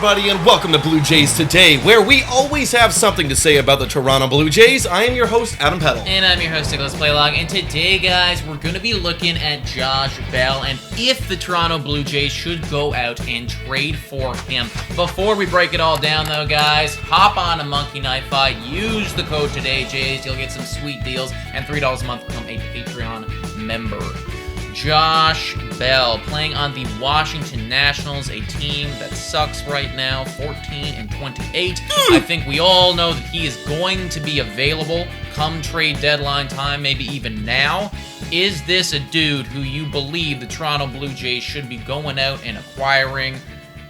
everybody, and welcome to Blue Jays Today, where we always have something to say about the Toronto Blue Jays. I am your host, Adam Peddle. And I'm your host, Nicholas Playlog. And today, guys, we're going to be looking at Josh Bell and if the Toronto Blue Jays should go out and trade for him. Before we break it all down, though, guys, hop on a Monkey Knife Fight. Use the code TODAYJAYS. You'll get some sweet deals, and $3 a month become a Patreon member. Josh Bell playing on the Washington Nationals, a team that sucks right now, 14-28. I think we all know that he is going to be available come trade deadline time, maybe even now. Is this a dude who you believe the Toronto Blue Jays should be going out and acquiring?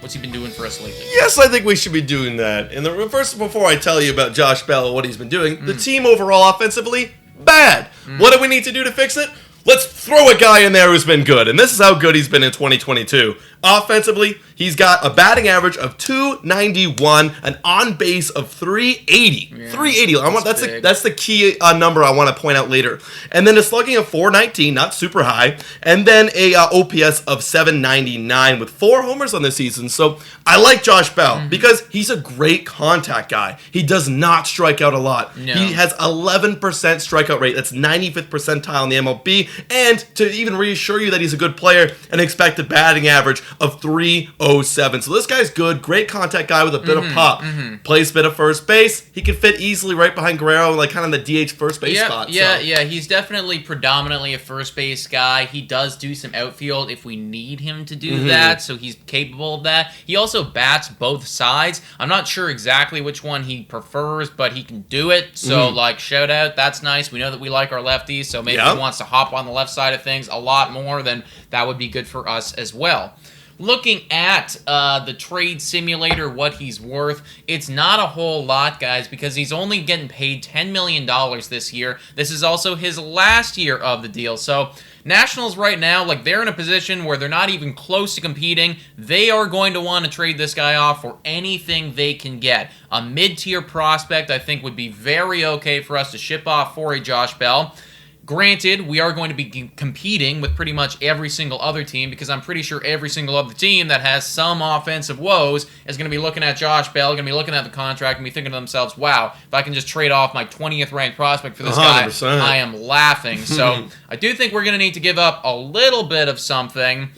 What's he been doing for us lately? Yes, I think we should be doing that. And first, before I tell you about Josh Bell and what he's been doing, the team overall offensively, bad. What do we need to do to fix it? Let's throw a guy in there who's been good, and this is how good he's been in 2022. Offensively, he's got a batting average of .291, an on base of .380. Yeah, 380. That's the key number I want to point out later. And then a slugging of .419, not super high, and then a OPS of .799 with 4 homers on this season. So I like Josh Bell because he's a great contact guy. He does not strike out a lot. No. He has 11% strikeout rate. That's 95th percentile in the MLB. And to even reassure you that he's a good player, an expected batting average of .307. So this guy's good, great contact guy with a bit of pop. Plays a bit of first base. He can fit easily right behind Guerrero, like kind of the DH first base spot. Yeah. He's definitely predominantly a first base guy. He does do some outfield if we need him to do that, so he's capable of that. He also bats both sides. I'm not sure exactly which one he prefers, but he can do it. So, shout out. That's nice. We know that we like our lefties, so maybe he wants to hop on the left side of things a lot more, then that would be good for us as well. Looking at the trade simulator, what he's worth, it's not a whole lot, guys, because he's only getting paid $10 million this year. This is also his last year of the deal. So Nationals right now, they're in a position where they're not even close to competing. They are going to want to trade this guy off for anything they can get. A mid-tier prospect, I think, would be very okay for us to ship off for a Josh Bell. Granted, we are going to be competing with pretty much every single other team because I'm pretty sure every single other team that has some offensive woes is going to be looking at Josh Bell, going to be looking at the contract and be thinking to themselves, wow, if I can just trade off my 20th ranked prospect for this 100%. guy, I am laughing. So I do think we're going to need to give up a little bit of something.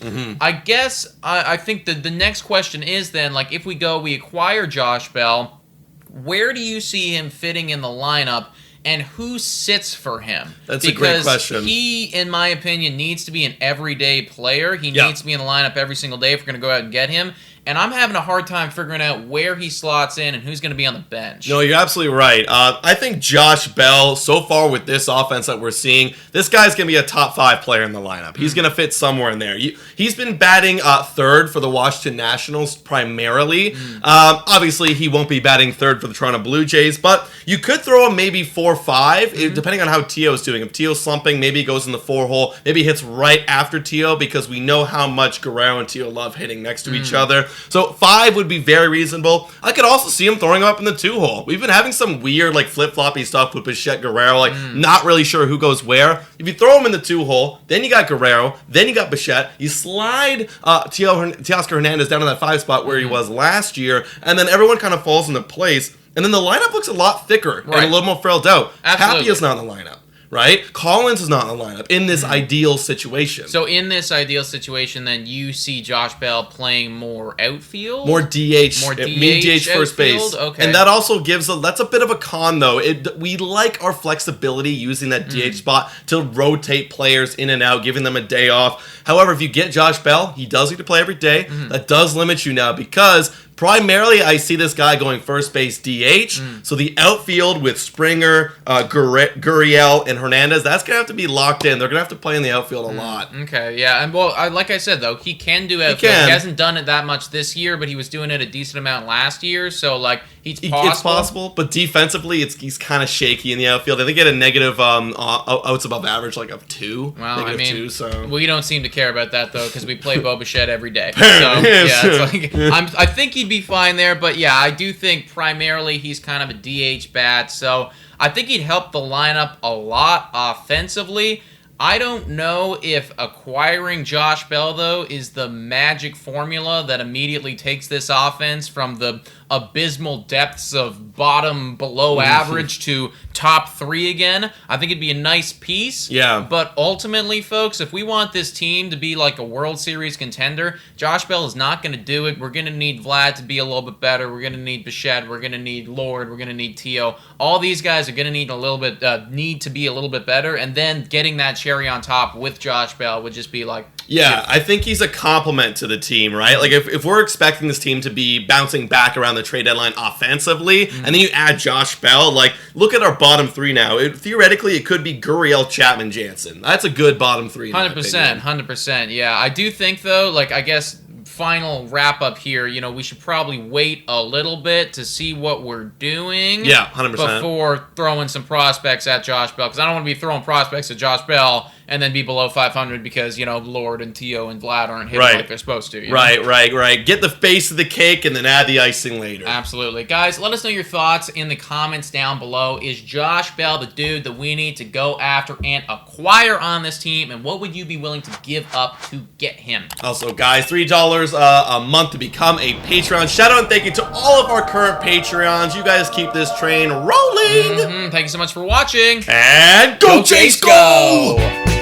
I guess I think the next question is then, if we acquire Josh Bell, where do you see him fitting in the lineup? And who sits for him? That's a great question. Because he, in my opinion, needs to be an everyday player. He needs to be in the lineup every single day if we're going to go out and get him. And I'm having a hard time figuring out where he slots in and who's going to be on the bench. No, you're absolutely right. I think Josh Bell, so far with this offense that we're seeing, this guy's going to be a top 5 player in the lineup. He's going to fit somewhere in there. He's been batting third for the Washington Nationals primarily. Obviously, he won't be batting third for the Toronto Blue Jays, but you could throw him maybe 4-5, depending on how Tio's doing. If Tio's slumping, maybe he goes in the 4-hole. Maybe he hits right after Tio because we know how much Guerrero and Tio love hitting next to each other. So 5 would be very reasonable. I could also see him throwing him up in the 2-hole. We've been having some weird flip-floppy stuff with Bichette, Guerrero, not really sure who goes where. If you throw him in the 2-hole, then you got Guerrero, then you got Bichette. You slide Teoscar Hernandez down to that 5 spot where he was last year, and then everyone kind of falls into place. And then the lineup looks a lot thicker and a little more filled out. Happy is not in the lineup. Right? Collins is not in the lineup in this ideal situation. So in this ideal situation, then you see Josh Bell playing more outfield? More DH. DH first base. Okay. And that also that's a bit of a con, though. We like our flexibility using that DH spot to rotate players in and out, giving them a day off. However, if you get Josh Bell, he does need to play every day. That does limit you now because primarily, I see this guy going first base DH. So the outfield with Springer, Gurriel, and Hernandez, that's going to have to be locked in. They're going to have to play in the outfield a lot. Okay, yeah. And like I said, though, he can do outfield. He hasn't done it that much this year, but he was doing it a decent amount last year. So, it's possible. It's possible, but defensively, he's kind of shaky in the outfield. I think he had a negative outs above average, of 2. Well, -2, so. We don't seem to care about that, though, because we play Bo Bichette every day. So, it's I think he'd be fine there, but yeah, I do think primarily he's kind of a DH bat, so I think he'd help the lineup a lot offensively. I don't know if acquiring Josh Bell, though, is the magic formula that immediately takes this offense from the abysmal depths of bottom below average to top 3 again. I think it'd be a nice piece. Yeah. But ultimately, folks, if we want this team to be like a World Series contender, Josh Bell is not going to do it. We're going to need Vlad to be a little bit better. We're going to need Bichette. We're going to need Lord. We're going to need Tio. All these guys are going to need to be a little bit better. And then getting that cherry on top with Josh Bell would just be like... Yeah, I think he's a compliment to the team, right? Like, if we're expecting this team to be bouncing back around the trade deadline offensively, and then you add Josh Bell, like, look at our bottom 3 now. Theoretically, it could be Gurriel, Chapman, Jansen. That's a good bottom 3. 100%, 100%. Yeah, I do think, though, like, I guess... final wrap up here, we should probably wait a little bit to see what we're doing. Yeah, 100%. Before throwing some prospects at Josh Bell, because I don't want to be throwing prospects at Josh Bell and then be below 500 because, Lord and Tio and Vlad aren't hitting like they're supposed to. Right. Get the face of the cake and then add the icing later. Absolutely. Guys, let us know your thoughts in the comments down below. Is Josh Bell the dude that we need to go after and acquire on this team? And what would you be willing to give up to get him? Also, guys, $3 a month to become a Patreon. Shout out and thank you to all of our current Patreons. You guys keep this train rolling. Thank you so much for watching. And go Chase, go!